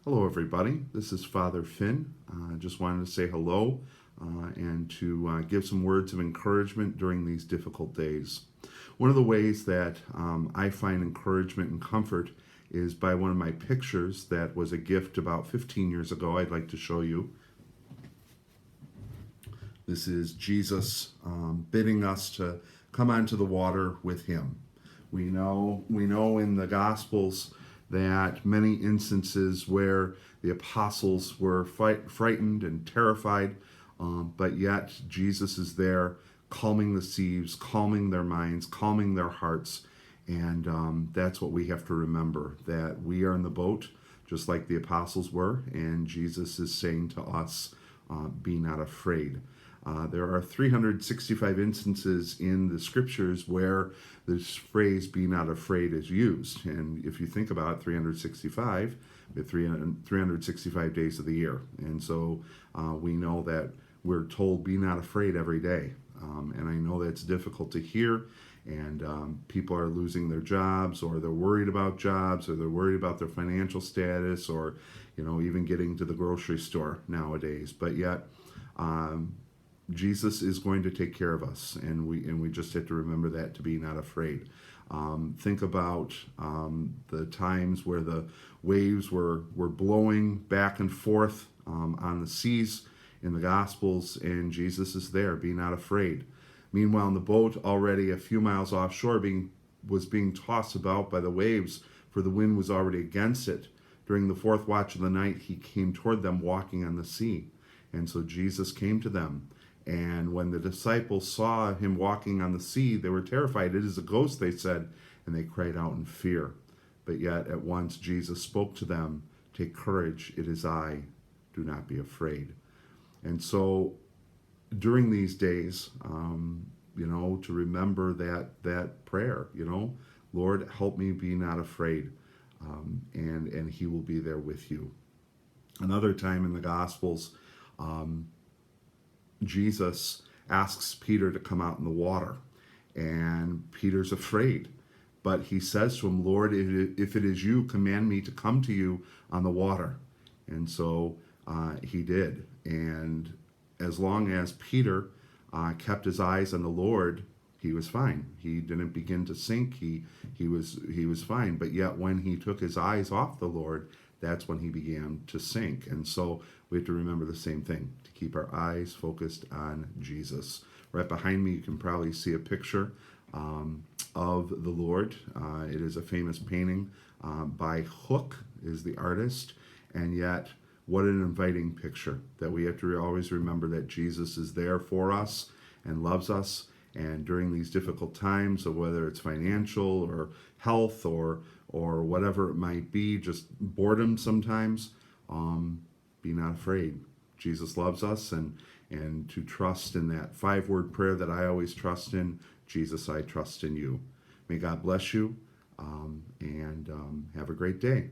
Hello, everybody. This is Father Finn. I just wanted to say hello and to give some words of encouragement during these difficult days. One of the ways that I find encouragement and comfort is by one of my pictures that was a gift about 15 years ago. I'd like to show you. This is Jesus bidding us to come onto the water with him. We know in the Gospels that many instances where the apostles were frightened and terrified, but yet Jesus is there calming the seas, calming their minds, calming their hearts, and that's what we have to remember, that we are in the boat just like the apostles were, and Jesus is saying to us, be not afraid. There are 365 instances in the scriptures where this phrase, be not afraid, is used. And if you think about it, 365, 365 days of the year. And so we know that we're told, be not afraid every day. And I know that's difficult to hear. And people are losing their jobs, or they're worried about jobs, or they're worried about their financial status, or, even getting to the grocery store nowadays. But yet, Jesus is going to take care of us, and we just have to remember that, to be not afraid. Think about the times where the waves were blowing back and forth on the seas in the Gospels, and Jesus is there, be not afraid. Meanwhile, in the boat, already a few miles offshore, was being tossed about by the waves, for the wind was already against it. During the fourth watch of the night, he came toward them walking on the sea. And so Jesus came to them. And when the disciples saw him walking on the sea, they were terrified. It is a ghost, they said, and they cried out in fear. But yet at once Jesus spoke to them, take courage, it is I, do not be afraid. And so during these days, to remember that prayer, Lord, help me be not afraid, and he will be there with you. Another time in the Gospels, Jesus asks Peter to come out in the water, and Peter's afraid. But he says to him, Lord, if it is you, command me to come to you on the water. And so he did. And as long as Peter kept his eyes on the Lord, he was fine. He didn't begin to sink. He was fine. But yet when he took his eyes off the Lord, that's when he began to sink. And so we have to remember the same thing, to keep our eyes focused on Jesus. Right behind me, you can probably see a picture of the Lord. It is a famous painting by Hook, is the artist. And yet, what an inviting picture, that we have to always remember that Jesus is there for us and loves us. And during these difficult times, so whether it's financial or health or whatever it might be, just boredom sometimes, be not afraid. Jesus loves us, and to trust in that 5-word prayer that I always trust in, Jesus, I trust in you. May God bless you, and have a great day.